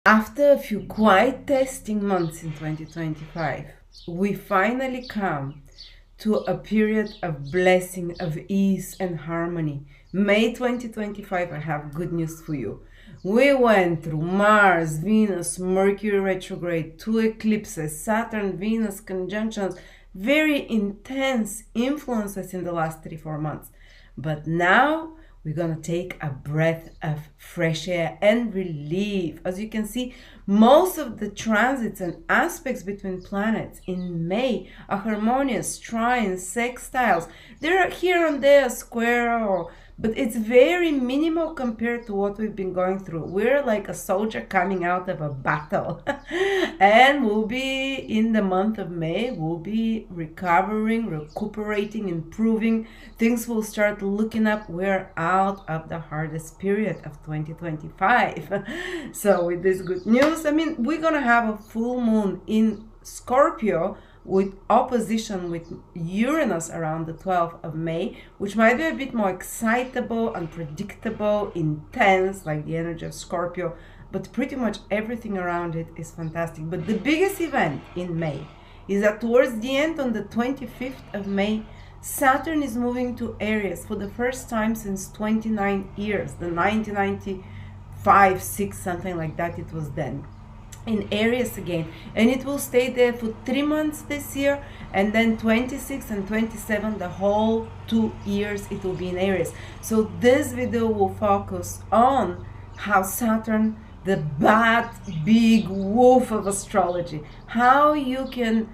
After a few quite testing months in 2025, we finally come to a period of blessing, of ease and harmony. May 2025, I have good news for you. We went through Mars, Venus, Mercury retrograde, 2 eclipses, Saturn, Venus conjunctions, very intense influences in the last 3-4 months. But now we're gonna take a breath of fresh air and relief. As you can see, most of the transits and aspects between planets in May are harmonious, trines, sextiles. There are here and there a square, but it's very minimal compared to what we've been going through. We're like a soldier coming out of a battle. And we'll be, in the month of May, we'll be recuperating, improving. Things will start looking up. We're out of the hardest period of 2025. So with this good news, we're gonna have a full moon in Scorpio with opposition with Uranus around the 12th of May, which might be a bit more excitable, unpredictable, intense, like the energy of Scorpio, but pretty much everything around it is fantastic. But the biggest event in May is that towards the end, on the 25th of May, Saturn is moving to Aries for the first time since 29 years, the 1995, 6, something like that it was then. In Aries again, and it will stay there for 3 months this year, and then 26 and 27, the whole 2 years it will be in Aries. So this video will focus on how Saturn, the bad big wolf of astrology, how you can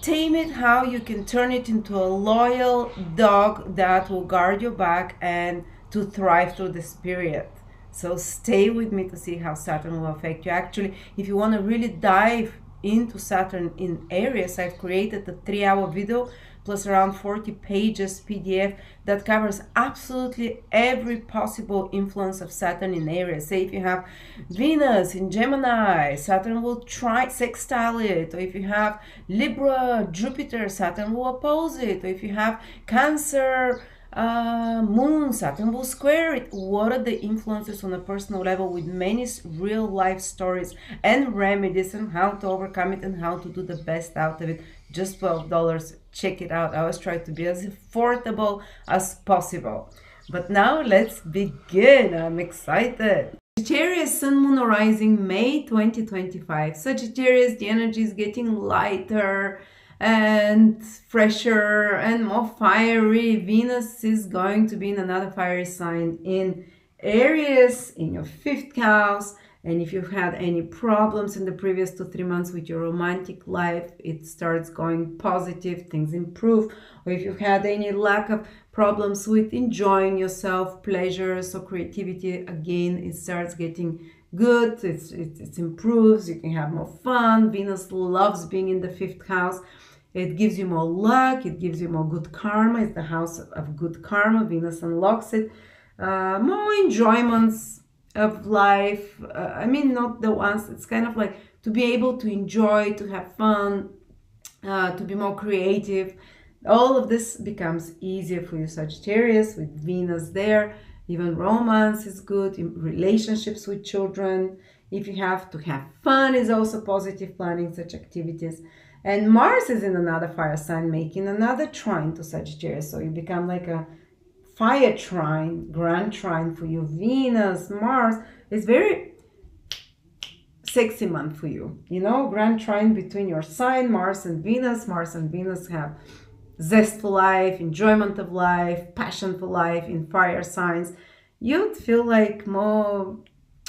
tame it, how you can turn it into a loyal dog that will guard your back and to thrive through this period. So stay with me to see how Saturn will affect you. Actually, if you want to really dive into Saturn in Aries, I've created a 3-hour video plus around 40 pages PDF that covers absolutely every possible influence of Saturn in Aries. Say if you have Venus in Gemini, Saturn will try sextile it, or if you have Libra, Jupiter, Saturn will oppose it, or if you have Cancer, Moon, Saturn will square it. What are the influences on a personal level, with many real life stories and remedies and how to overcome it and how to do the best out of it. Just $12. Check it out. I always try to be as affordable as possible. But now let's begin. I'm excited. Sagittarius, Sun, Moon, Rising, May 2025. Sagittarius, the energy is getting lighter and fresher and more fiery. Venus is going to be in another fiery sign in Aries, in your 5th house. And if you've had any problems in the previous 2-3 months with your romantic life, it starts going positive, things improve. Or if you've had any lack of problems with enjoying yourself, pleasures or creativity, again, it starts getting good, it improves, you can have more fun. Venus loves being in the 5th house. It gives you more luck, it gives you more good karma. It's the house of good karma. Venus unlocks it. More enjoyments of life. Not the ones, it's kind of like to be able to enjoy, to have fun, to be more creative. All of this becomes easier for you, Sagittarius, with Venus there. Even romance is good, in relationships with children. If you have to have fun, is also positive, planning such activities. And Mars is in another fire sign, making another trine to Sagittarius. So you become like a fire trine, grand trine for you. Venus, Mars is very sexy month for you. Grand trine between your sign, Mars and Venus. Mars and Venus have zest for life, enjoyment of life, passion for life in fire signs. You'd feel like more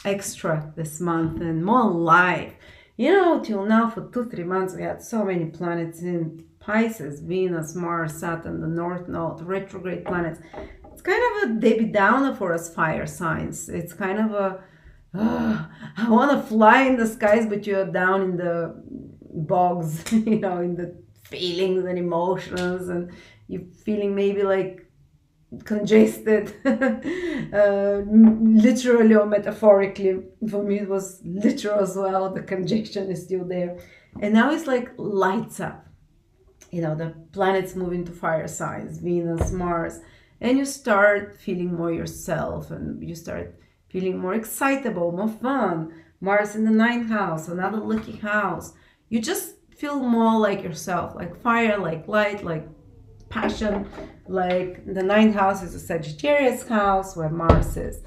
extra this month and more alive. Till now for 2-3 months we had so many planets in Pisces, Venus, Mars, Saturn, the North Node, retrograde planets. It's kind of a Debbie Downer for us fire signs. It's kind of a, I want to fly in the skies, but you're down in the bogs, in the feelings and emotions, and you're feeling maybe like congested, literally or metaphorically. For me it was literal as well. The congestion is still there, and now it's like lights up. The planets move into fire signs, Venus, Mars, and you start feeling more yourself, and you start feeling more excitable, more fun, Mars in the ninth house, another lucky house. You just feel more like yourself, like fire, like light, like passion. Like the ninth house is a Sagittarius house where Mars is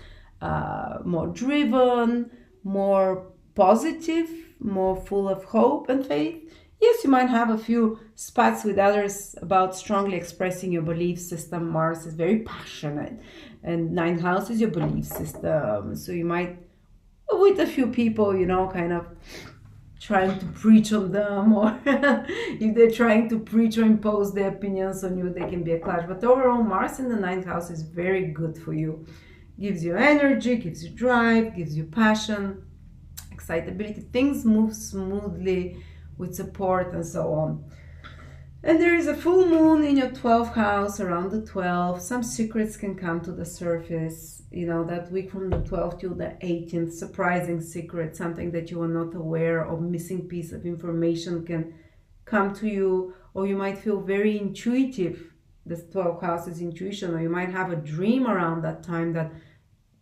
more driven, more positive, more full of hope and faith. Yes, you might have a few spats with others about strongly expressing your belief system. Mars is very passionate, and ninth house is your belief system. So you might, with a few people, you know, kind of trying to preach on them, or if they're trying to preach or impose their opinions on you, they can be a clash. But overall, Mars in the ninth house is very good for you. Gives you energy, gives you drive, gives you passion, excitability. Things move smoothly with support and so on. And there is a full moon in your 12th house around the 12th. Some secrets can come to the surface, you know, that week from the 12th to the 18th. Surprising secret, something that you are not aware of, missing piece of information can come to you, or you might feel very intuitive. The 12th house is intuition, or you might have a dream around that time that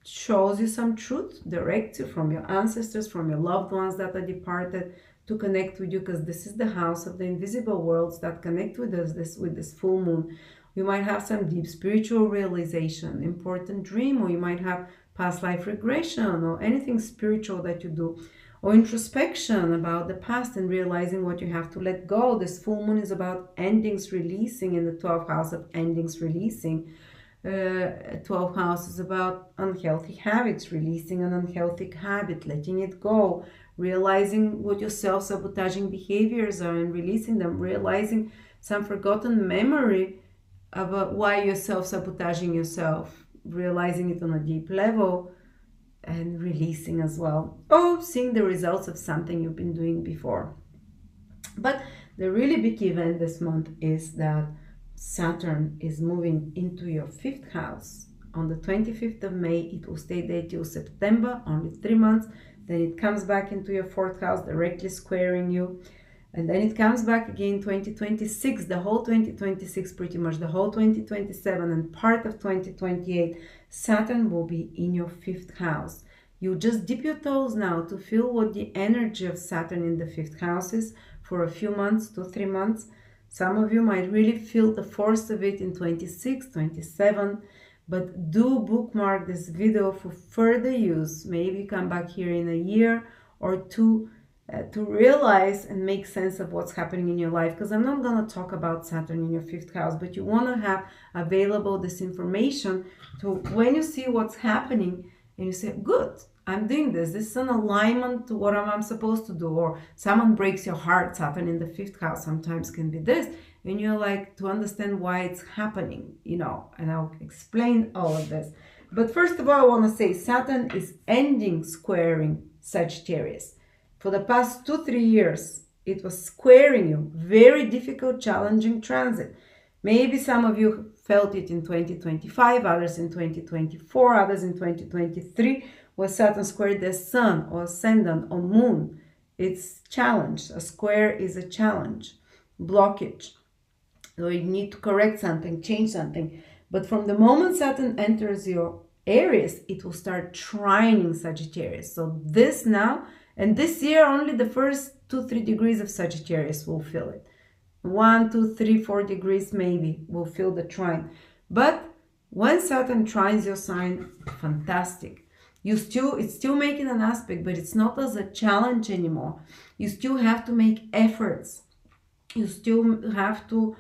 shows you some truth, directs you from your ancestors, from your loved ones that are departed, to connect with you, because this is the house of the invisible worlds that connect with us with this full moon. You might have some deep spiritual realization, important dream, or you might have past life regression, or anything spiritual that you do, or introspection about the past and realizing what you have to let go. This full moon is about endings, releasing, in the 12th house of endings, releasing. 12th house is about unhealthy habits, releasing an unhealthy habit, letting it go, realizing what your self-sabotaging behaviors are and releasing them, realizing some forgotten memory about why you're self-sabotaging yourself, realizing it on a deep level and releasing as well, or seeing the results of something you've been doing before. But the really big event this month is that Saturn is moving into your 5th house. On the 25th of May, it will stay there till September, only 3 months. Then it comes back into your 4th house, directly squaring you. And then it comes back again 2026, the whole 2026, pretty much the whole 2027 and part of 2028. Saturn will be in your 5th house. You just dip your toes now to feel what the energy of Saturn in the 5th house is for a few months, 2-3 months. Some of you might really feel the force of it in 26, 27, but do bookmark this video for further use. Maybe come back here in a year or two to realize and make sense of what's happening in your life, because I'm not going to talk about Saturn in your 5th house, but you want to have available this information to when you see what's happening and you say, good, I'm doing this. This is an alignment to what I'm supposed to do. Or someone breaks your heart, Saturn in the 5th house sometimes can be this. And you're like, to understand why it's happening, you know, and I'll explain all of this. But first of all, I want to say Saturn is ending squaring Sagittarius. For the past 2-3 years, it was squaring you. Very difficult, challenging transit. Maybe some of you felt it in 2025, others in 2024, others in 2023, where Saturn squared the sun or ascendant or moon. It's challenge. A square is a challenge, blockage. So you need to correct something, change something. But from the moment Saturn enters your Aries, it will start trining Sagittarius. So this now, and this year, only the first 2-3 degrees of Sagittarius will feel it. 1, 2, 3, 4 degrees maybe will feel the trine. But when Saturn trines your sign, fantastic. It's still making an aspect, but it's not as a challenge anymore. You still have to make efforts. You still have to,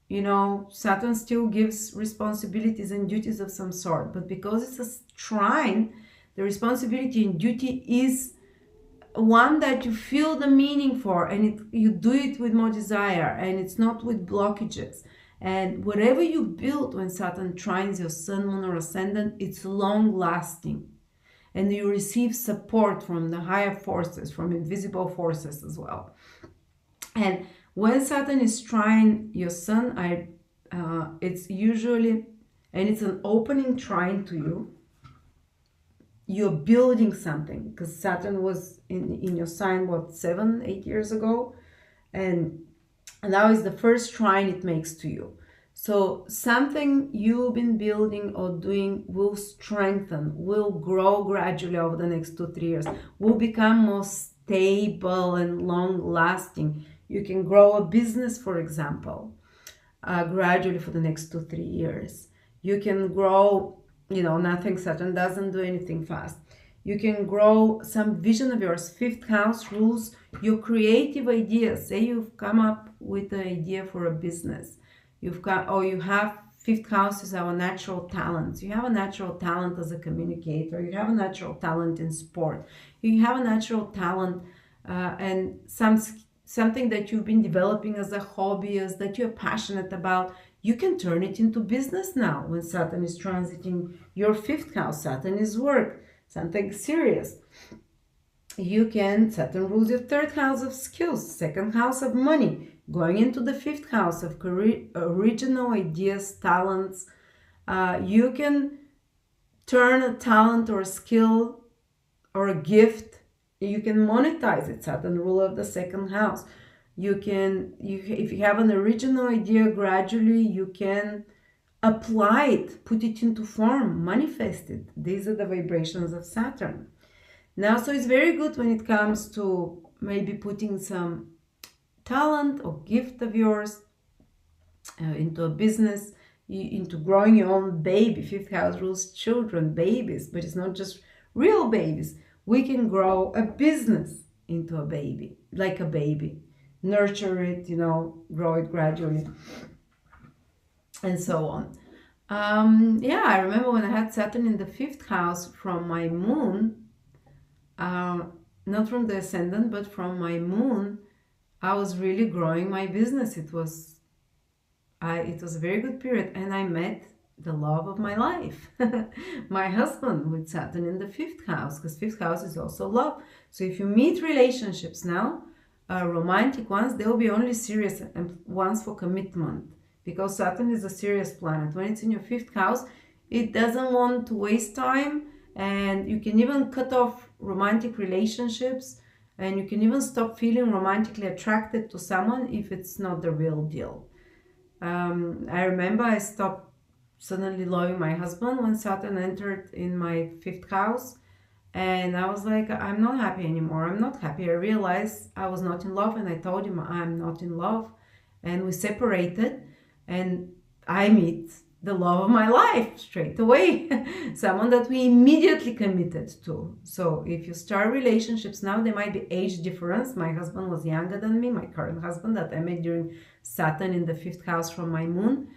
you know, Saturn still gives responsibilities and duties of some sort. But because it's a trine, the responsibility and duty is one that you feel the meaning for, and you do it with more desire, and it's not with blockages. And whatever you build when Saturn trines your sun, moon, or ascendant, it's long lasting. And you receive support from the higher forces, from invisible forces as well. And when Saturn is trine your sun, it's usually, and it's an opening trine to you, you're building something, because Saturn was in your sign, what, 7-8 years ago? And now is the first trine it makes to you. So something you've been building or doing will strengthen, will grow gradually over the next 2-3 years, will become more stable and long lasting. You can grow a business, for example, gradually for the next 2-3 years. You can grow, nothing, Saturn doesn't do anything fast. You can grow some vision of yours. Fifth house rules your creative ideas. Say you've come up with an idea for a business. You have fifth house is our natural talents. You have a natural talent as a communicator. You have a natural talent in sport. You have a natural talent and something that you've been developing as a hobby, as that you're passionate about. You can turn it into business now when Saturn is transiting your fifth house. Saturn is work, something serious. Saturn rules your third house of skills, second house of money, going into the fifth house of career, original ideas, talents. You can turn a talent or a skill or a gift, you can monetize it. Saturn ruler of the second house. If you have an original idea, gradually you can apply it, put it into form, manifest it. These are the vibrations of Saturn. Now, so it's very good when it comes to maybe putting some talent or gift of yours into a business, into growing your own baby. Fifth house rules children, babies, but it's not just real babies. We can grow a business into a baby, like a baby. Nurture it, grow it gradually, and so on. I remember when I had Saturn in the fifth house from my moon, not from the ascendant, but from my moon, I was really growing my business. It was a very good period, and I met the love of my life, my husband, with Saturn in the fifth house, because fifth house is also love. So if you meet relationships now, romantic ones, they will be only serious ones for commitment, because Saturn is a serious planet. When it's in your fifth house, it doesn't want to waste time, and you can even cut off romantic relationships, and you can even stop feeling romantically attracted to someone if it's not the real deal. I remember I stopped suddenly loving my husband when Saturn entered in my fifth house, and I was like, I'm not happy anymore. I'm not happy. I realized I was not in love, and I told him I'm not in love, and we separated, and I meet the love of my life straight away, someone that we immediately committed to. So if you start relationships now, there might be age difference. My husband was younger than me, my current husband that I met during Saturn in the fifth house from my moon.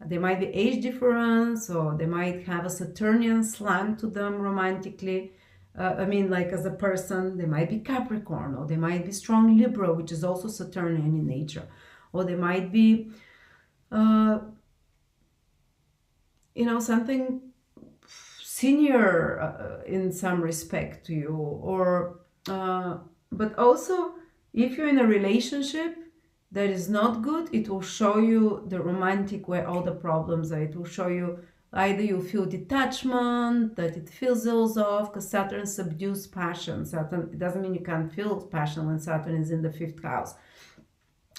There might be age difference, or they might have a Saturnian slang to them romantically. Like as a person, they might be Capricorn, or they might be strong Libra, which is also Saturnian in nature, or they might be something senior in some respect to you, or but also if you're in a relationship that is not good, it will show you the romantic where all the problems are. It will show you either you feel detachment, that it fizzles off, because Saturn subdues passion. Saturn, it doesn't mean you can't feel passion when Saturn is in the fifth house.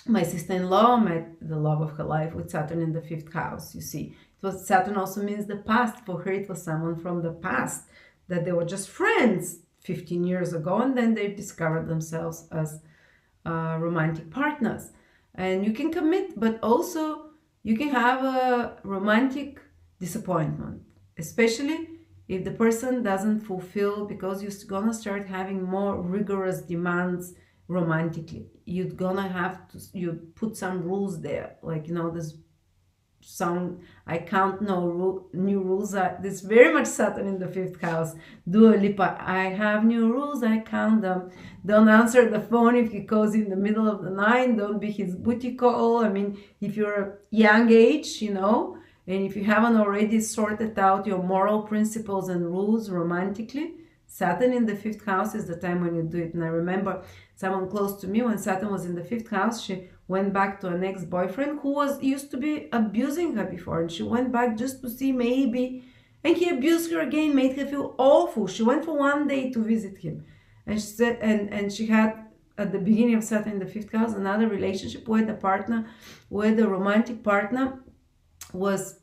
My sister-in-law met the love of her life with Saturn in the fifth house, you see. Saturn also means the past. For her, it was someone from the past, that they were just friends 15 years ago, and then they discovered themselves as romantic partners. And you can commit, but also you can have a romantic disappointment, especially if the person doesn't fulfill, because you're gonna start having more rigorous demands romantically. You're gonna have to, you put some rules there, like this song, I count no new rules. There's very much Saturn in the fifth house. Dua Lipa, I have new rules, I count them. Don't answer the phone if he calls in the middle of the night. Don't be his booty call. If you're a young age, and if you haven't already sorted out your moral principles and rules romantically, Saturn in the fifth house is the time when you do it. And I remember someone close to me, when Saturn was in the fifth house, she went back to an ex-boyfriend who used to be abusing her before, and she went back just to see maybe, and he abused her again, made her feel awful. She went for one day to visit him, and she said, and she had at the beginning of Saturn in the fifth house another relationship where the romantic partner was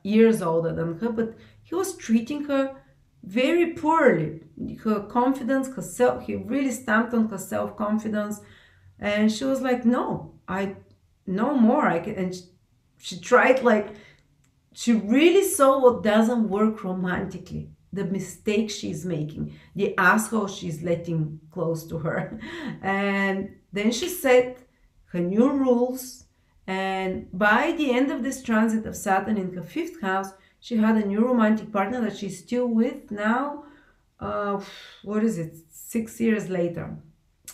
years older than her, but he was treating her very poorly. Her confidence, herself, he really stamped on her self-confidence, and she was like, no, I no more. I can. And she tried, like, she really saw what doesn't work romantically, the mistake she's making, the asshole she's letting close to her. And then she set her new rules, and by the end of this transit of Saturn in her 5th house, she had a new romantic partner that she's still with now. What is it? 6 years later.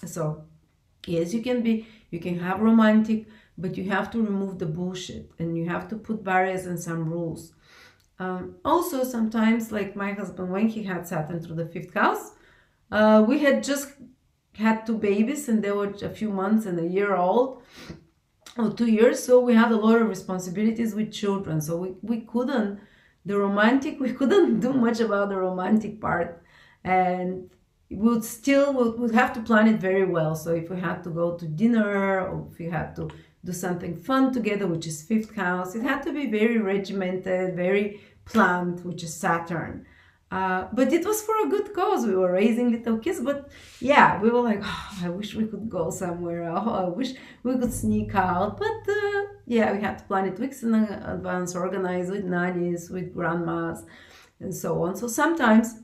So yes, you can have romantic, but you have to remove the bullshit, and you have to put barriers and some rules. Also, sometimes, like my husband, when he had Saturn through the 5th house, we had just had 2 babies, and they were a few months and a year old, or 2 years. So we had a lot of responsibilities with children. So we couldn't, we couldn't do much about the romantic part. And we'd have to plan it very well. So if we had to go to dinner, or if we had to do something fun together, which is 5th house, it had to be very regimented, very planned, which is Saturn. But it was for a good cause. We were raising little kids, but yeah, we were like, oh, I wish we could go somewhere. Oh, I wish we could sneak out. But yeah, we had to plan it weeks in advance, organize with nannies, with grandmas, and so on. So sometimes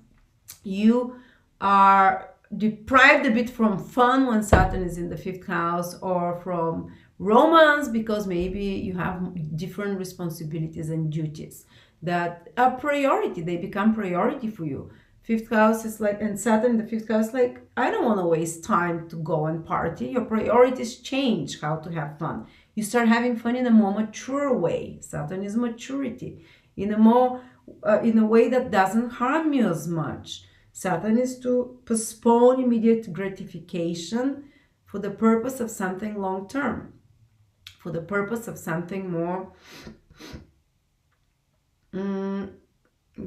you are deprived a bit from fun when Saturn is in the 5th house, or from romance, because maybe you have different responsibilities and duties that are priority. They become priority for you. 5th house is like, and Saturn in the 5th house, like, I don't want to waste time to go and party. Your priorities change how to have fun. You start having fun in a more mature way. Saturn is maturity, in a way that doesn't harm you as much. Saturn is to postpone immediate gratification for the purpose of something long term, for the purpose of something more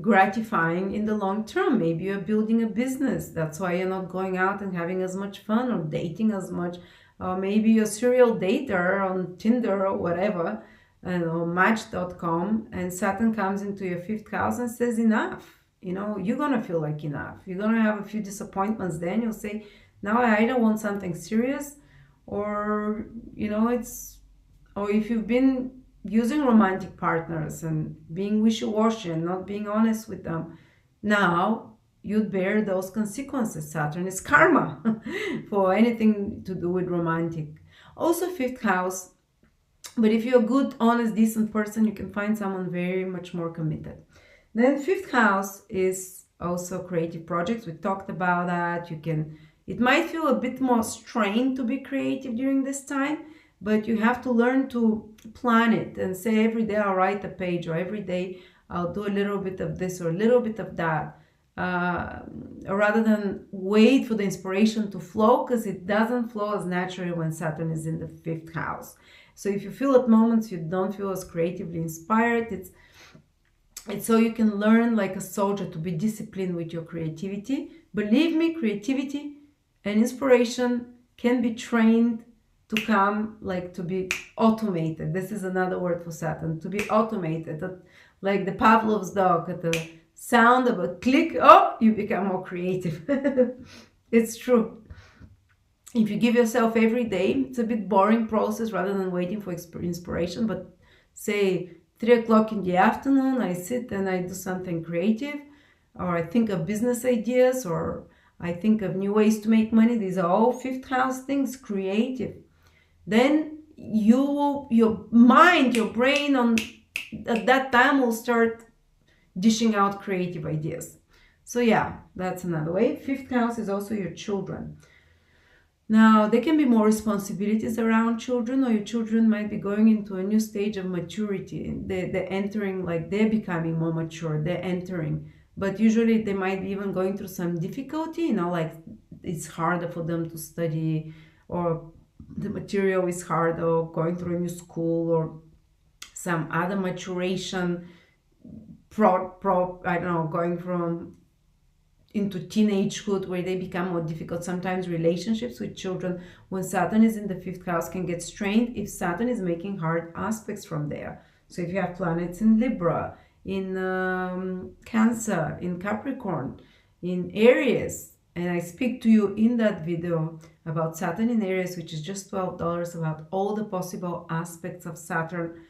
gratifying in the long term. Maybe you're building a business. That's why you're not going out and having as much fun, or dating as much. Or maybe you're a serial dater on Tinder or whatever, or Match.com, and Saturn comes into your 5th house and says, enough. You know, you're going to feel like enough. You're going to have a few disappointments. Then you'll say, now I either want something serious, or, you know, or if you've been using romantic partners and being wishy-washy and not being honest with them, now you'd bear those consequences. Saturn is karma for anything to do with romantic. Also 5th house, but if you're a good, honest, decent person, you can find someone very much more committed. Then 5th house is also creative projects. We talked about that. It might feel a bit more strained to be creative during this time, but you have to learn to plan it and say, every day I'll write a page, or every day I'll do a little bit of this or a little bit of that, rather than wait for the inspiration to flow, because it doesn't flow as naturally when Saturn is in the 5th house. So if you feel at moments you don't feel as creatively inspired, it's so you can learn, like a soldier, to be disciplined with your creativity. Believe me, creativity and inspiration can be trained to come, like, to be automated. This is another word for Saturn, to be automated. Like the Pavlov's dog, at the sound of a click, oh, you become more creative. It's true. If you give yourself every day, it's a bit boring process rather than waiting for inspiration, but say 3 o'clock in the afternoon, I sit and I do something creative, or I think of business ideas, or I think of new ways to make money. These are all 5th house things, creative. Then your mind, your brain at that time will start dishing out creative ideas. So yeah, that's another way. 5th house is also your children. Now, there can be more responsibilities around children, or your children might be going into a new stage of maturity. They're entering, like, they're becoming more mature, they're entering. But usually they might be even going through some difficulty, you know, like it's harder for them to study, or the material is hard, or going through a new school, or some other maturation, I don't know, going from into teenagehood, where they become more difficult. Sometimes relationships with children, when Saturn is in the 5th house, can get strained if Saturn is making hard aspects from there. So if you have planets in Libra, in Cancer, in Capricorn, in Aries, and I speak to you in that video about Saturn in Aries, which is just $12, about all the possible aspects of Saturn,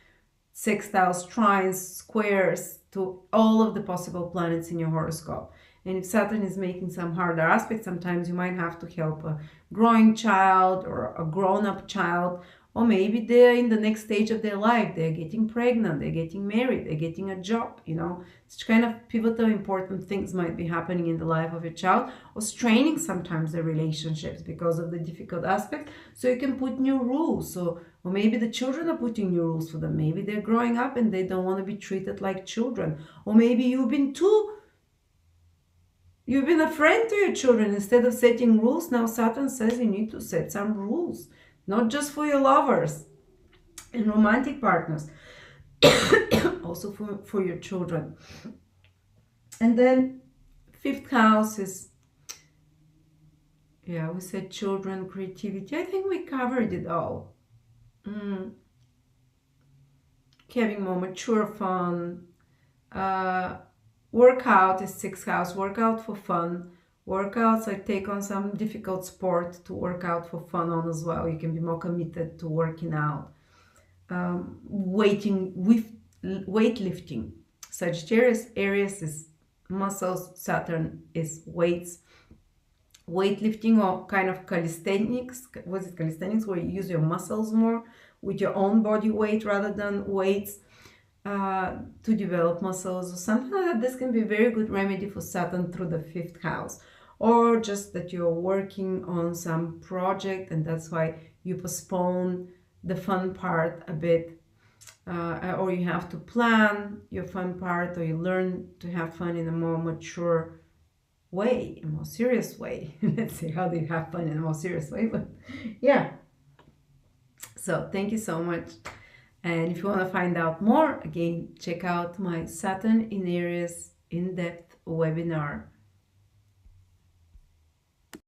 sextiles, trines, squares to all of the possible planets in your horoscope. And if Saturn is making some harder aspects, sometimes you might have to help a growing child or a grown-up child, or maybe they're in the next stage of their life. They're getting pregnant, they're getting married, they're getting a job, you know. Such kind of pivotal, important things might be happening in the life of your child, or straining sometimes the relationships because of the difficult aspect. So you can put new rules. Or maybe the children are putting new rules for them. Maybe they're growing up and they don't want to be treated like children. Or maybe you've been a friend to your children. Instead of setting rules, now Saturn says you need to set some rules. Not just for your lovers and romantic partners, also for your children. And then 5th house is, yeah, we said children, creativity. I think we covered it all. Having more mature fun. Workout is 6th house, workout for fun. Workouts, I take on some difficult sport to work out for fun on as well. You can be more committed to working out. Weightlifting. Sagittarius, Aries is muscles, Saturn is weights. Weightlifting or kind of calisthenics. Was it calisthenics, where you use your muscles more with your own body weight rather than weights to develop muscles or something like that. This can be a very good remedy for Saturn through the 5th house. Or just that you're working on some project and that's why you postpone the fun part a bit, or you have to plan your fun part, or you learn to have fun in a more mature way, a more serious way. Let's see, how do you have fun in a more serious way? But yeah, so thank you so much. And if you want to find out more, again, check out my Saturn in Aries in-depth webinar